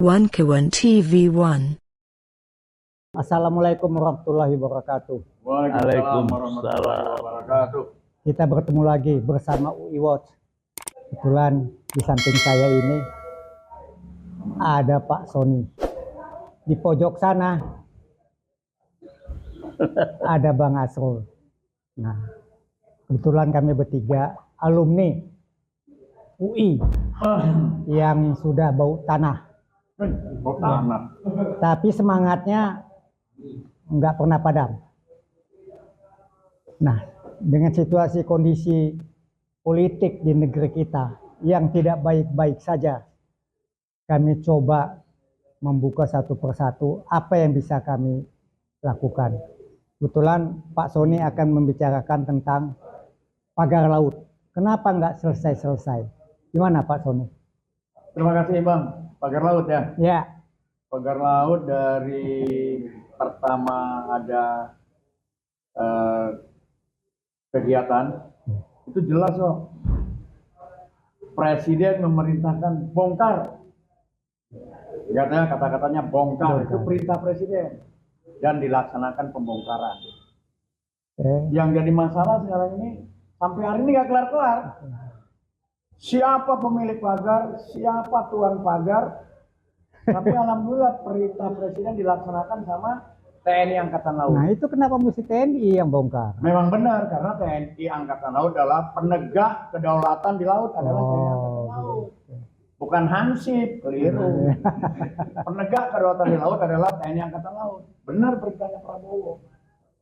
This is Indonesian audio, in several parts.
One Kawan TV 1. Assalamualaikum warahmatullahi wabarakatuh. Waalaikumsalam warahmatullahi wabarakatuh. Kita bertemu lagi bersama UI Watch. Kebetulan di samping saya ini ada Pak Sony. Di pojok sana ada Bang Asrul. Nah, kebetulan kami bertiga alumni UI yang sudah bau tanah. Bau tanah. Tapi semangatnya nggak pernah padam. Nah, dengan situasi kondisi politik di negeri kita yang tidak baik-baik saja, kami coba membuka satu persatu apa yang bisa kami lakukan. Kebetulan Pak Sony akan membicarakan tentang pagar laut. Kenapa nggak selesai-selesai? Gimana Pak Sony? Terima kasih Bang. Pagar laut ya. Ya, Pagar laut dari pertama ada kegiatan itu jelas kok. Presiden memerintahkan bongkar. Katanya kata-katanya bongkar itu perintah presiden dan dilaksanakan pembongkaran. Yang jadi masalah sekarang ini sampai hari ini nggak kelar-kelar. Siapa pemilik pagar, siapa tuan pagar, tapi alhamdulillah perintah presiden dilaksanakan sama TNI Angkatan Laut. nah itu kenapa mesti TNI yang bongkar? Memang benar karena TNI Angkatan Laut adalah penegak kedaulatan di laut adalah TNI Angkatan Laut. Bukan Hansip, keliru. Penegak kedaulatan di laut adalah TNI Angkatan Laut. Benar perintahnya Prabowo.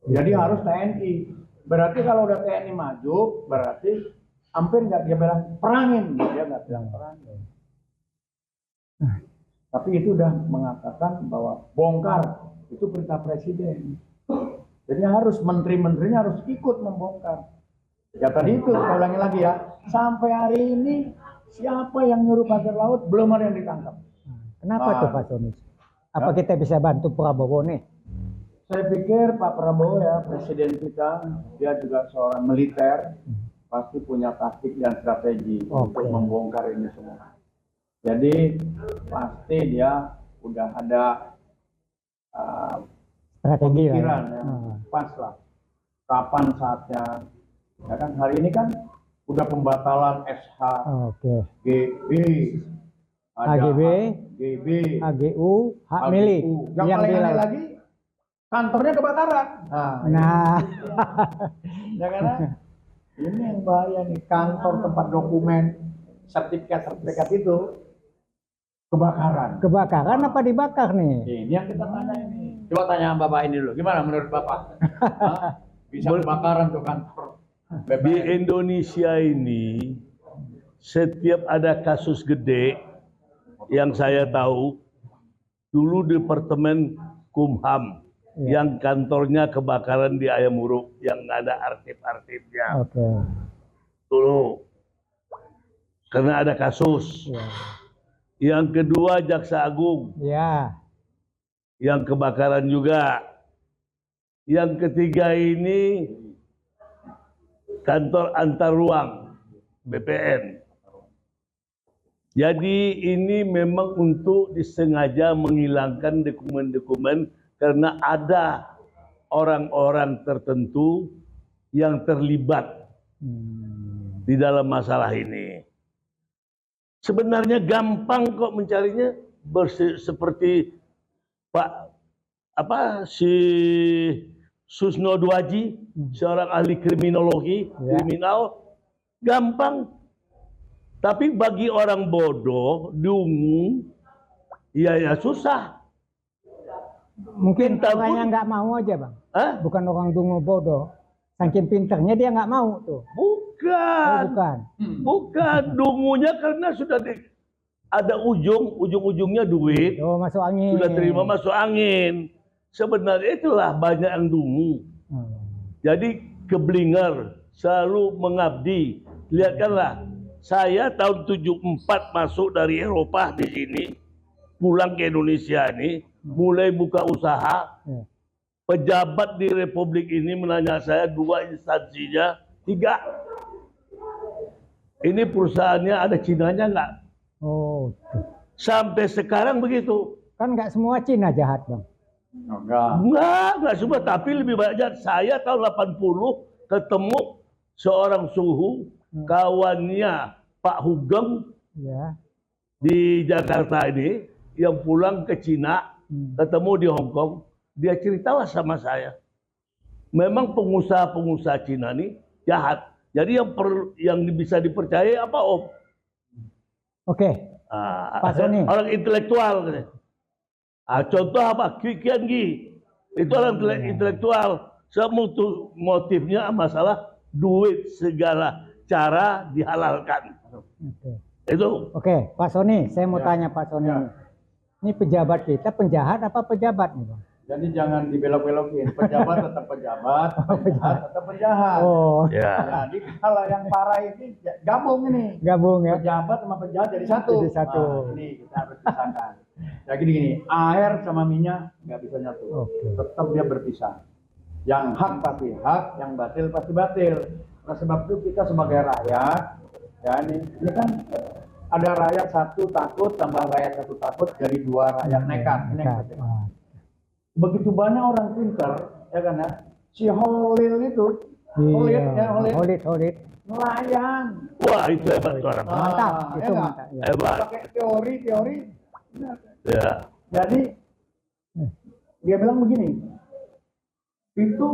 Jadi harus TNI. Berarti kalau udah TNI maju, berarti hampir nggak dia bilang perangin, dia nggak bilang perangin. Tapi itu udah mengatakan bahwa bongkar itu perintah presiden. Jadi harus menteri-menterinya harus ikut membongkar. Ya tadi itu saya ulangi lagi ya. Sampai hari ini siapa yang nyuruh pagar laut belum ada yang ditangkap. Kenapa tuh Pak Sony? Apa kita bisa bantu Prabowo nih? Saya pikir Pak Prabowo ya presiden kita, dia juga seorang militer, pasti punya taktik dan strategi untuk membongkar ini semua. Jadi pasti dia udah ada Strategi pikiran lah. yang pas lah. Kapan saatnya? Ya kan hari ini kan udah pembatalan SH, GB, ada AGB, GB, AGU, hak milik. Yang paling aneh lagi kantornya kebakaran. Nah, Ya karena ini yang bahaya nih, kantor tempat dokumen sertifikat itu kebakaran apa dibakar nih? ini yang kita tanya ini. Coba tanya Bapak ini dulu, gimana menurut Bapak? Bisa kebakaran tuh kantor BPN. Di Indonesia ini setiap ada kasus gede yang saya tahu, dulu Departemen Kumham yang kantornya kebakaran di Ayam Huruf yang ada arsip-arsipnya. Dulu karena ada kasus. Yang kedua Jaksa Agung. Yang kebakaran juga. Yang ketiga ini kantor antar ruang BPN. Jadi ini memang untuk disengaja menghilangkan dokumen-dokumen karena ada orang-orang tertentu yang terlibat di dalam masalah ini. Sebenarnya gampang kok mencarinya, seperti si Susno Dwaji, seorang ahli kriminologi, kriminal, gampang. Tapi bagi orang bodoh, dungu, ya susah. Mungkin orangnya nggak mau aja Bang. Bukan orang dungu bodoh. Saking pinternya dia nggak mau tuh. Bukan. Dungunya karena sudah ada ujung-ujungnya duit. Masuk angin. Sudah terima masuk angin. Sebenarnya itulah banyak yang dungu. Jadi keblinger, selalu mengabdi. Lihatkanlah, saya tahun 74 masuk dari Eropa di sini, pulang ke Indonesia ini, mulai buka usaha. Pejabat di Republik ini menanya saya 2 instansinya, 3. Ini perusahaannya ada Cinanya nggak? Sampai sekarang begitu. Kan nggak semua Cina jahat, Bang. Enggak. Enggak semua, tapi lebih banyak. Saya tahun 80 ketemu seorang suhu, kawannya Pak Hugeng Ya. di Jakarta ini, yang pulang ke Cina, ketemu di Hong Kong. Dia ceritalah sama saya. Memang pengusaha-pengusaha Cina ini jahat. Jadi yang bisa dipercaya apa, Om? Oke, Pak Sony. Orang intelektual. Contoh apa? Kian Gi. Itu orang intelektual. Motifnya masalah duit, segala cara dihalalkan. Oke. Itu. Oke, Pak Sony, saya mau tanya Pak Sony. Ini pejabat kita penjahat apa pejabat nih, Bang? Jadi jangan dibelok-belokin. Pejabat tetap pejabat, penjahat tetap penjahat. Oh, Ya. Jadi kalau yang parah ini gabung ini. gabung ya. Pejabat sama penjahat jadi satu. Jadi satu. Nah, ini kita harus pisahkan. Ya gini, air sama minyak nggak bisa nyatu. Oke. Tetap dia berpisah. Yang hak pasti hak, yang batil pasti batil. Nah, sebab itu kita sebagai rakyat, ya ini kan ada rakyat satu takut tambah rakyat satu takut jadi dua rakyat nekat. Ini yang penting. Begitu banyak orang pintar, ya kan ya. Si Holil itu, Holid, nelayan. Wah, itu hebat tuh orang. Mantap, ya itu nggak? mantap. Ya. Hebat. Pakai teori. Ya. Jadi dia bilang begini, itu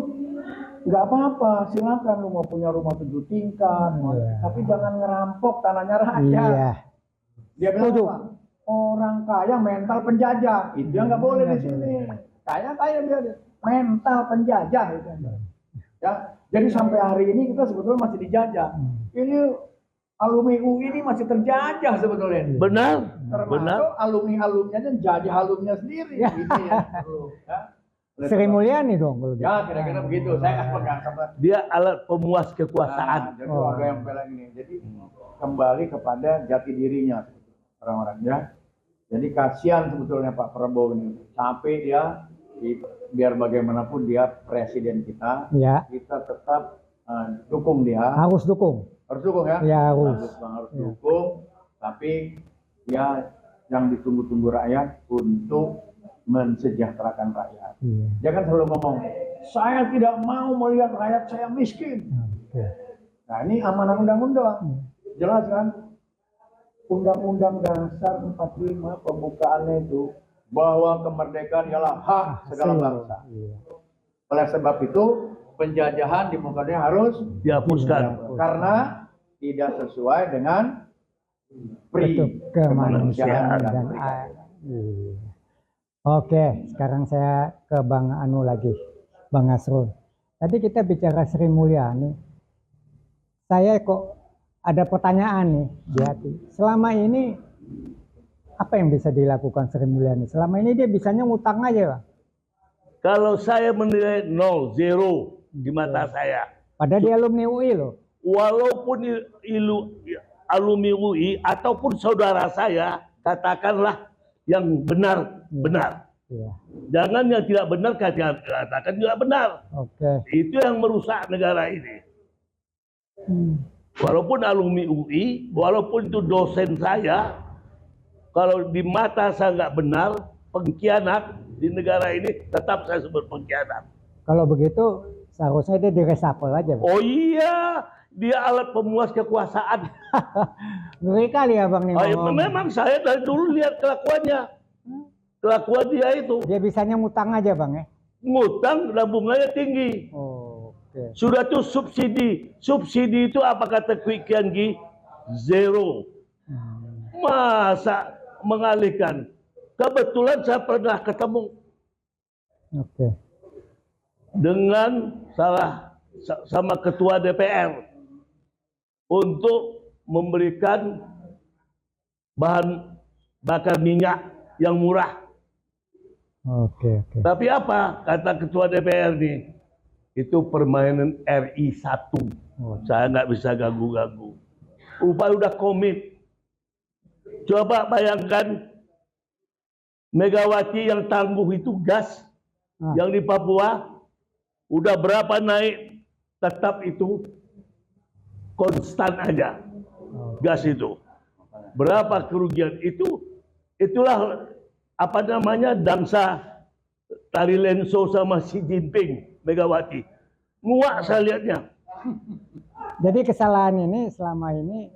nggak apa-apa, silakan lu mau punya rumah 7 tingkat, tapi jangan ngerampok tanahnya rakyat. Iya. Dia bilang Setuju. apa? Orang kaya mental penjajah, itu yang nggak boleh di sini. Kaya dia mental penjajah itu. Ya, jadi sampai hari ini kita sebetulnya masih dijajah. Ini alumni UI ini masih terjajah sebetulnya. Benar. Termasuk alumni-alumninya dan jadi alumninya sendiri. Gitu ya. Sri Mulyani dong kalau gitu. Ya, kira-kira begitu. Saya kan pegang sama. Dia alat pemuas kekuasaan. Jadi ada yang bilang ini. Jadi kembali kepada jati dirinya orang-orang ya. Jadi kasihan sebetulnya Pak Prabowo ini. Sampai dia biar bagaimanapun dia presiden kita. Ya. Kita tetap dukung dia. Harus dukung. Harus dukung ya? Ya, harus. Harus dukung. Tapi ya yang ditunggu-tunggu rakyat untuk mensejahterakan rakyat. Iya. Jangan selalu ngomong, saya tidak mau melihat rakyat saya miskin. Oke. Nah ini amanah undang-undang. Jelas kan? Undang-undang dasar 45 pembukaannya itu bahwa kemerdekaan ialah hak segala bangsa. Iya. Oleh sebab itu penjajahan di muka dunia harus Dihapuskan. karena tidak sesuai dengan Betul, kemanusiaan dan iya. Oke, sekarang saya ke Bang Anu lagi, Bang Asrul. Tadi kita bicara Sri Mulyani. Saya kok ada pertanyaan nih di hati. Selama ini apa yang bisa dilakukan Sri Mulyani? Selama ini dia bisanya ngutang aja, Bang. Kalau saya menilai 0, 0 di mata saya. Padahal dia alumni UI loh. Walaupun alumni UI ataupun saudara saya, katakanlah yang benar. Iya. Jangan yang tidak benar katakan juga benar. Oke. Itu yang merusak negara ini. Walaupun alumni UI, walaupun itu dosen saya, kalau di mata saya nggak benar, pengkhianat di negara ini, tetap saya sebut pengkhianat. Kalau begitu seharusnya dia diresapel aja, Bang. Oh iya, dia alat pemuas kekuasaan. Ngeri kali ya, Bang nih. Memang saya dari dulu lihat kelakuannya. Kelakuan dia itu. Dia bisanya ngutang aja, Bang ya. Ngutang dan bunganya tinggi. Oke. Sudah tuh subsidi. Subsidi itu apa kata Kian Gi? 0. Masa mengalihkan? Kebetulan saya pernah ketemu Oke. dengan sama ketua DPR untuk memberikan bahan bakar minyak yang murah. Oke. Tapi apa kata ketua DPR nih? Itu permainan RI 1. Saya nggak bisa ganggu-ganggu. Upaya udah komit. Coba bayangkan Megawati yang tangguh itu gas yang di Papua udah berapa naik, tetap itu konstan aja gas itu. Berapa kerugian itu itulah apa namanya dansa tari lenso sama Xi Jinping, Megawati. Muak saya lihatnya. Jadi kesalahan ini selama ini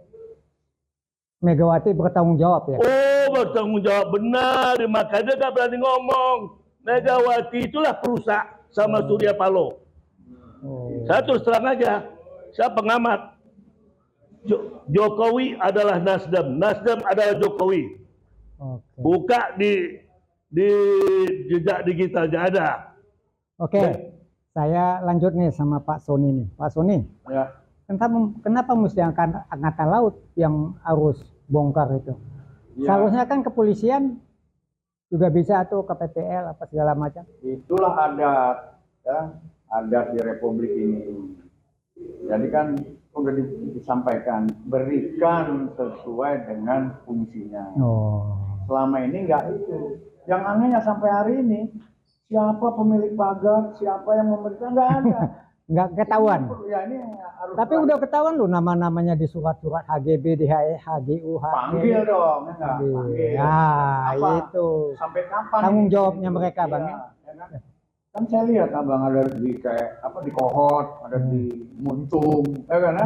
Megawati bertanggung jawab ya. Oh, bertanggung jawab benar, makanya nggak berani ngomong. Megawati itulah perusak sama Surya Paloh. Saya terus terang aja, saya pengamat. Jokowi adalah Nasdem, Nasdem adalah Jokowi. Buka di jejak digitalnya ada. Oke, saya lanjut nih sama Pak Sony nih. Pak Sony, Ya. kenapa mesti angkatan laut yang harus bongkar itu? Ya. Seharusnya kan kepolisian juga bisa tuh KPPL apa segala macam. Itulah adat, ya, adat di Republik ini. Jadi kan udah disampaikan, berikan sesuai dengan fungsinya. Selama ini enggak itu. Yang anehnya sampai hari ini, siapa pemilik pagar, siapa yang memerintah, enggak ada. Nggak ketahuan. Ya, ini harus Tapi udah ketahuan loh nama-namanya di surat-surat HGB, di HGU, panggil dong, ya enggak? Panggil. Nah, Apa? itu. Sampai kapan? Tanggung ini? jawabnya mereka, Iya, Bang. ya kan? Kan saya lihat abang ada di kayak apa di Kohot, ada di Muntung, ya kan?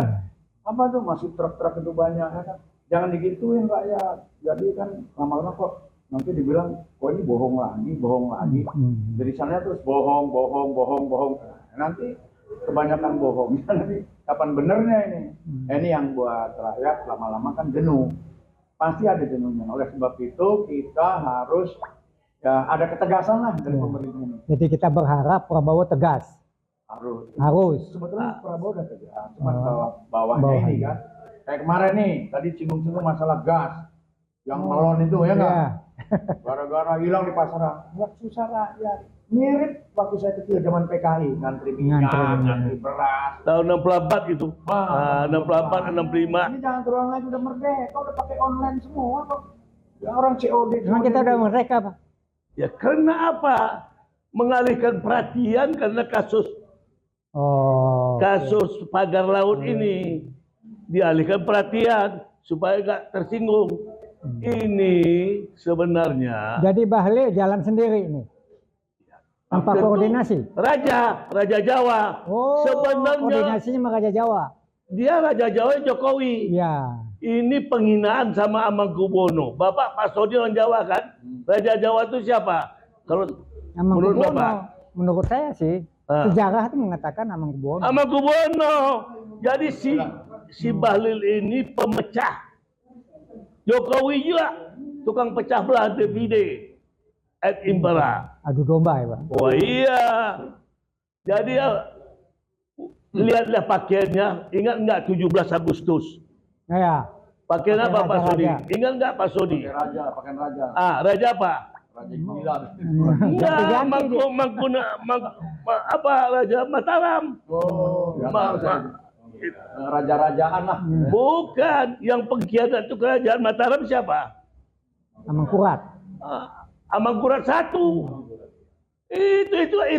Apa tuh masih truk-truk itu banyak, ya kan? Jangan digituin rakyat. Jadi kan lama-lama kok nanti dibilang, kok ini bohong lagi. Dari sana terus bohong. Nanti kebanyakan bohong. Nanti kapan benernya ini? Ini yang buat rakyat lama-lama kan jenuh. Pasti ada jenuhnya. Oleh sebab itu kita harus ya ada ketegasan lah dari pemerintah ini. Jadi kita berharap Prabowo tegas. Harus. Sebetulnya Prabowo udah tegas. Cuma bawahnya ini kan. Kayak kemarin nih, tadi singgung-singgung masalah gas. Yang melon itu ya nggak? Gara-gara hilang di pasaran. Nggak susah rakyat. Mirip waktu saya kecil zaman PKI. Ngantri minyak, ngantri beras. Tahun 64 itu. 64, 65. Ini jangan terulang lagi, udah merdeka. Udah pakai online semua kok. Ya, orang COD. Memang kita udah mereka, Pak. Ya karena apa? Mengalihkan perhatian karena kasus pagar laut ini. Dialihkan perhatian supaya nggak tersinggung. Ini sebenarnya. Jadi Bahlil jalan sendiri ini. Tanpa koordinasi. Raja Jawa. Sebenarnya koordinasinya sama Raja Jawa. Dia Raja Jawa Jokowi. Iya. Ini penghinaan sama Amangkubuwono. Bapak Pak Sodi orang Jawa kan? Raja Jawa itu siapa? Kalau menurut Bapak? Menurut saya sih sejarah itu mengatakan Amangkubuwono. Amangkubuwono. Jadi si Bahlil ini pemecah. Jokowi juga tukang pecah belah divide et impera. Adu domba ya, Pak. Oh iya. Jadi lihatlah pakaiannya. Ingat enggak 17 Agustus? Ya. Pakaian apa Pak Sodi? Ingat enggak Pak Sodi? Pakaian raja. Raja apa? Raja gila. Enggak, Raja Mataram. Raja-rajaan lah. Bukan, yang pengkhianat itu kerajaan Mataram siapa? Amangkurat. Amangkurat I.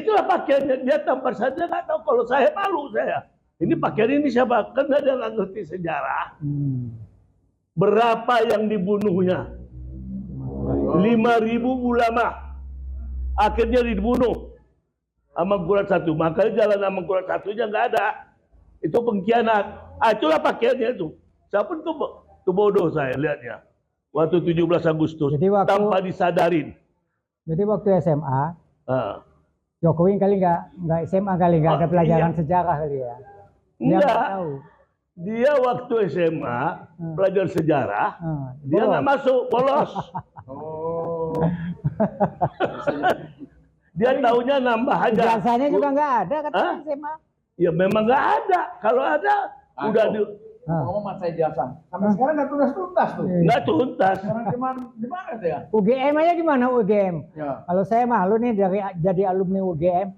Itulah pakaiannya. Dia tampar saja nggak tahu. Kalau saya malu saya. Ini pakaian ini siapa? Karena dia nggak ngerti sejarah. Berapa yang dibunuhnya? 5.000 ulama. Akhirnya dibunuh. Amangkurat I. Makanya jalan Amangkurat I-nya nggak ada. Itu pengkhianat. Itulah pakaiannya itu. Siapa itu bodoh saya lihatnya. Waktu 17 Agustus. Jadi tanpa disadarin. Jadi waktu SMA, Jokowi kali nggak SMA kali nggak ada pelajaran sejarah kali ya. Enggak. Dia waktu SMA pelajaran sejarah, dia nggak masuk, bolos. Dia taunya nambah aja. Biasanya juga nggak ada katanya SMA. Ya memang nggak ada. Kalau ada, udah ngomong masa ijazah. Sampai sekarang nggak tuntas tuh. Nggak tuntas. Sekarang di mana tuh ya? UGM aja gimana UGM? Ya. Kalau saya malu nih jadi alumni UGM.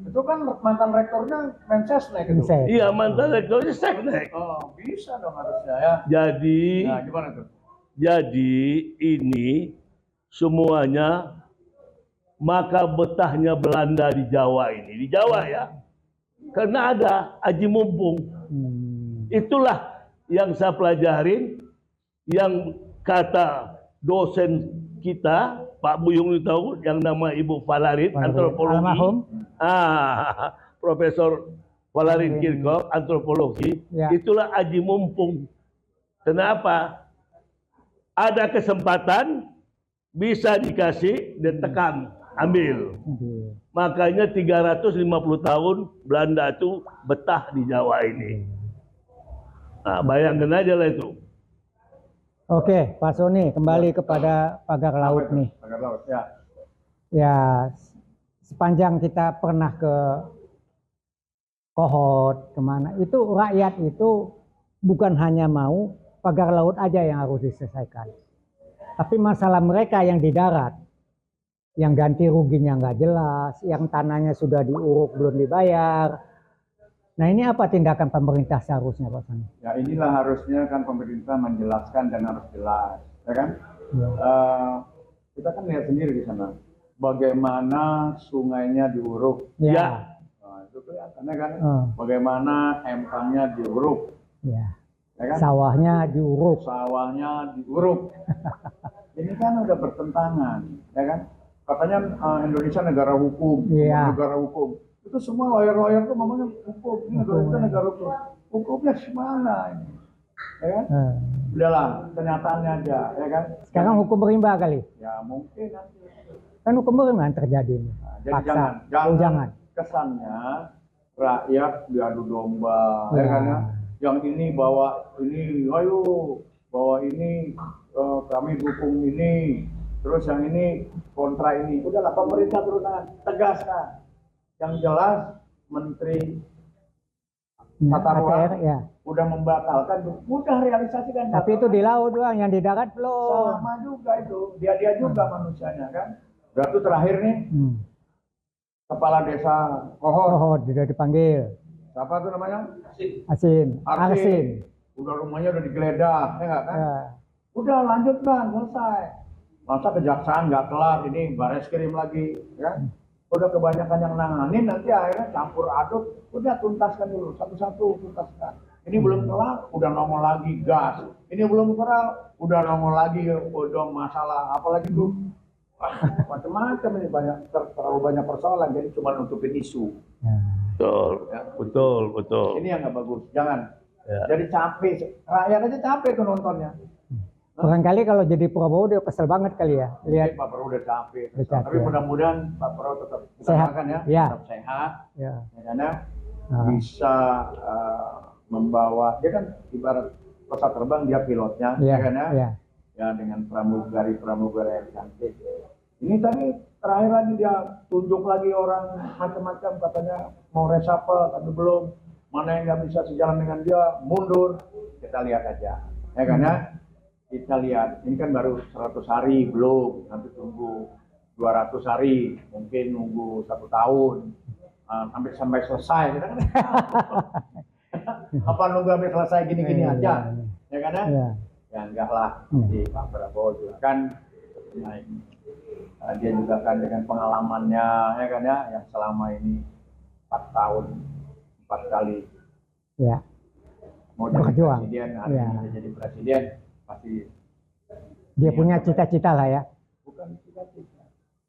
Itu kan mantan rektornya Mensesnek itu. Iya, mantan rektornya Seknek. Oh, bisa dong harusnya ya. Jadi, Nah, gimana tuh? Jadi ini semuanya maka betahnya Belanda di Jawa ini. Di Jawa ya. Karena ada Aji Mumpung. Itulah yang saya pelajarin, yang kata dosen kita, Pak Buyung itu tahu yang nama Ibu Valarin, antropologi. Almarhum. Profesor Valarin Kirchhoff, antropologi. Ya. Itulah aji mumpung. Kenapa? Ada kesempatan, bisa dikasih, ditekan, ambil. Makanya 350 tahun Belanda itu betah di Jawa ini. Nah, bayangkan aja lah itu. Oke, Pak Sony, kembali kepada pagar laut nih. Pagar laut, ya. Ya, sepanjang kita pernah ke Kohot, kemana, itu rakyat itu bukan hanya mau pagar laut aja yang harus diselesaikan. Tapi masalah mereka yang di darat, yang ganti ruginya nggak jelas, yang tanahnya sudah diuruk belum dibayar. Nah, ini apa tindakan pemerintah seharusnya, Pak Sony? Ya, inilah harusnya kan pemerintah menjelaskan dan harus jelas, ya kan? Ya. Kita kan lihat sendiri di sana, bagaimana sungainya diuruk. Ya. Nah, itu kelihatannya kan, bagaimana empangnya diuruk, Ya. ya kan? Sawahnya diuruk. Sawahnya diuruk. Ini kan udah bertentangan, ya kan? Katanya Indonesia negara hukum, Iya. negara hukum. Itu semua lawyer tuh ngomongnya hukum, ini negara itu negara hukum. Hukumnya semana ini, ya kan? Udahlah, kenyataannya aja, ya kan? Sekarang hukum rimba kali. Ya mungkin nanti. Kan hukum rimba yang terjadi ini. Nah, jadi Paksa. jangan kesannya rakyat diadu domba, ya kan ya? Yang ini bawa ini, ayo bawa ini, kami dukung ini, terus yang ini kontra ini. Udahlah, pemerintah turun tangan, tegaskan. Yang jelas Menteri Tata Ruang ya. udah membatalkan, udah realisasikan. Tapi itu di laut doang, yang di darat belum. Sama juga itu, dia juga manusianya kan. Berarti terakhir nih, Kepala Desa Kohot sudah dipanggil. siapa tuh namanya? Arsin. Udah rumahnya udah digeledah, ya nggak kan? Ya. Udah lanjut bang, selesai. Masa kejaksaan nggak kelar, ini Bareskrim lagi, ya? Udah kebanyakan yang nanganin, nanti akhirnya campur aduk. Udah tuntaskan dulu, satu-satu tuntaskan. Ini belum kelar, udah nongol lagi gas. Ini belum kelar, udah nongol lagi udah masalah apalagi tuh. Macam-macam ini, terlalu banyak persoalan, jadi cuma nutupin isu. Betul, Ya. betul. Ini yang nggak bagus, jangan. Ya. Jadi capek, rakyat aja capek tuh nontonnya. Barangkali kalau jadi Prabowo dia kesel banget kali ya. Lihat Lihat Pak Prabowo udah capek. Udah capek, Tapi ya. mudah-mudahan Pak Prabowo tetap Sehat. kan ya, Ya. tetap sehat. ya. Karena bisa membawa, dia kan ibarat pesawat terbang, dia pilotnya, Ya. ya kan ya? Ya. Ya dengan pramugari yang cantik. Ini tadi terakhir lagi dia tunjuk lagi orang macam-macam, katanya mau reshuffle tapi belum. Mana yang nggak bisa sejalan dengan dia mundur. Kita lihat aja, ya kan ya? Kita lihat, ini kan baru 100 hari belum, nanti tunggu 200 hari, mungkin nunggu 1 tahun, sampai selesai, kita kan apa nunggu sampai selesai gini-gini aja, ya kan ya? Ya enggak lah, di Pak Prabowo juga kan, dia juga kan dengan pengalamannya, ya kan ya, yang selama ini 4 tahun, 4 kali, Ya. mau jadi Berjuang. presiden, hari ini dia jadi presiden. Pasti Dia punya cita-cita lah ya. bukan cita-cita,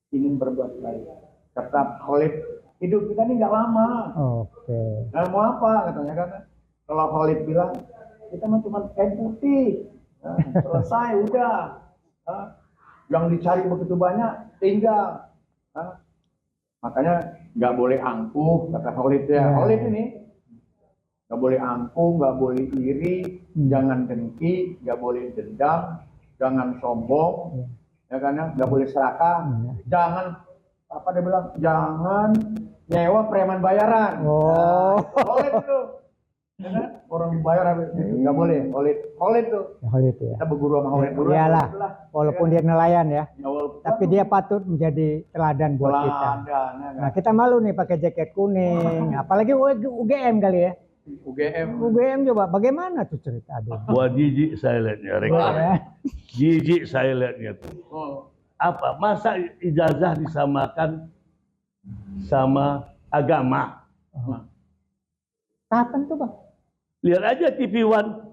ingin berbuat baik. Tetap Khalid, hidup kita ini nggak lama. Oke. Nah, mau apa katanya kan? Kalau Khalid bilang kita mah cuma kain putih, nah, selesai udah. Nah, yang dicari begitu banyak tinggal. Nah, makanya nggak boleh angkuh kata Khalid ya. Khalid ini nggak boleh angkuh, nggak boleh iri, jangan dengki, nggak boleh dendam, jangan sombong, ya kan ya, nggak boleh serakah, jangan apa dia bilang, jangan nyewa preman bayaran. Oh. Oleh itu, ya kan? Orang dibayar nggak boleh. Oleh itu, Khalid ya. kita berguru sama Oleh dulu. Iyalah, walaupun dia nelayan ya. Ya, walaupun Tapi dia patut menjadi teladan buat kita. Nah, kita malu nih pakai jaket kuning, apalagi UGM kali ya. UGM coba, bagaimana tuh cerita? Aduh. Buat jijik saya lihatnya, rektor. Jijik saya lihatnya tuh. Apa? Masa ijazah disamakan sama agama? Kapan tuh Bang? Lihat aja TV One,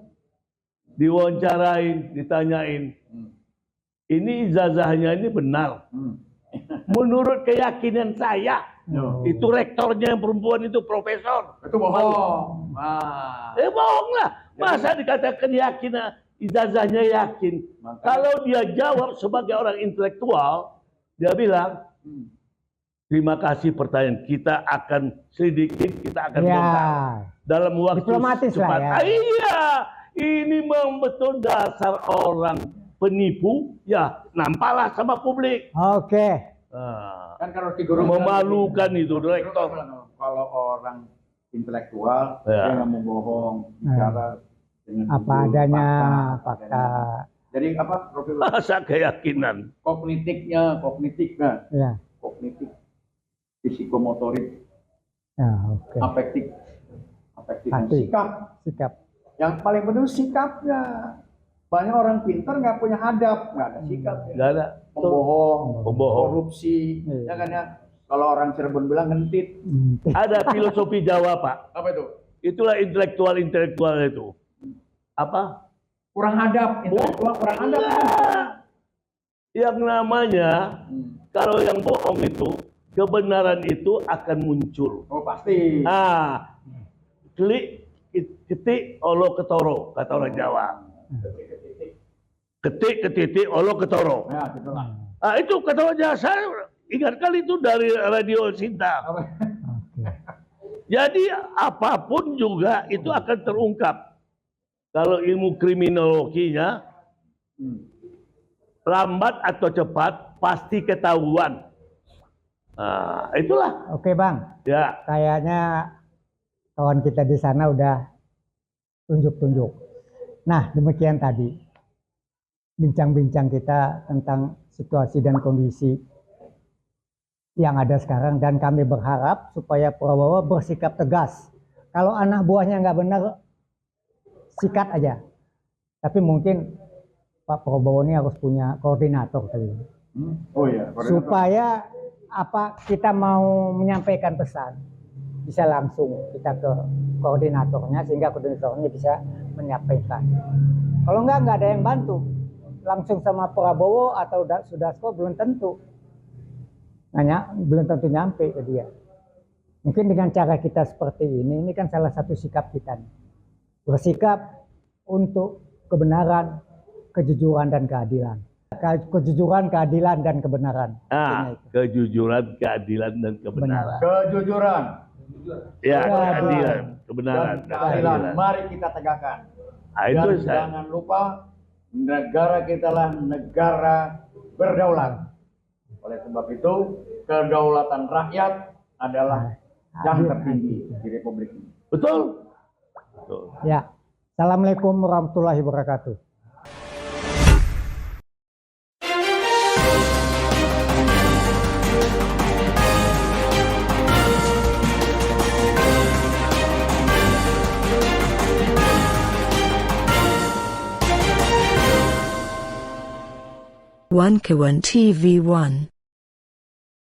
diwawancarain, ditanyain. ini ijazahnya ini benar. Menurut keyakinan saya, itu rektornya yang perempuan itu profesor. Itu bohong. Nah, Bohong lah. Masa dikatakan yakin, ijazahnya yakin. Kalau dia jawab sebagai orang intelektual, dia bilang, terima kasih pertanyaan, kita akan selidikin, kita akan bongkar. Dalam waktu Diplomatis cepat. lah ya. Iya, ini memang betul dasar orang penipu, ya nampaklah sama publik. Oke. kan kalau figur Memalukan itu rektor. Kalau orang intelektual Ya. dia nggak mau bohong, bicara dengan Apa jujur, adanya, fakta. Jadi apa profil Masa keyakinan. kognitifnya, Ya. kognitif, psikomotorik, Ya, oke. afektif, dan Hati. sikap. Yang paling penting sikapnya. Banyak orang pintar nggak punya adab, nggak ada sikap, Nggak ada. pembohong, Pembohong. korupsi, Iya. ya kan ya. Kalau orang Cirebon bilang ngentit, Ada filosofi Jawa, Pak. apa itu? Itulah intelektual itu. Apa? Kurang adab, intelektual kurang adab. Enggak. Yang namanya, kalau yang bohong itu, kebenaran itu akan muncul. Oh pasti. Ah, klik, ketik, olo ketoro, kata orang Jawa. Ketik, ketitik, olo ketoro. Ya, gitu lah. Ah, itu kata orang Jawa, saya ingat kali itu dari Radio Sinta. Oke. Jadi apapun juga itu akan terungkap. Kalau ilmu kriminologinya, lambat atau cepat pasti ketahuan. Nah, itulah. Oke, Bang. Ya, Kayaknya kawan kita di sana udah tunjuk-tunjuk. Nah, demikian tadi bincang-bincang kita tentang situasi dan kondisi yang ada sekarang, dan kami berharap supaya Prabowo bersikap tegas. Kalau anak buahnya nggak benar, sikat aja. Tapi mungkin Pak Prabowo ini harus punya koordinator kali ini. Oh iya. Supaya apa kita mau menyampaikan pesan bisa langsung kita ke koordinatornya, sehingga koordinatornya bisa menyampaikan. Kalau nggak ada yang bantu, langsung sama Prabowo atau Sudasko belum tentu nyampe ke dia. Mungkin dengan cara kita seperti ini kan salah satu sikap kita nih. Bersikap untuk kebenaran, kejujuran dan keadilan. Kejujuran, keadilan dan kebenaran. kejujuran, keadilan, dan kebenaran. Kejujuran Ya, Keadilan. keadilan, kebenaran, dan keadilan. Mari kita tegakkan. Ah, itu Dan saya. jangan lupa negara kita lah negara berdaulat. Oleh sebab itu kedaulatan rakyat adalah yang tertinggi di Republik ini. Betul? Betul. Ya. Assalamualaikum warahmatullahi wabarakatuh. One Kawan TV 1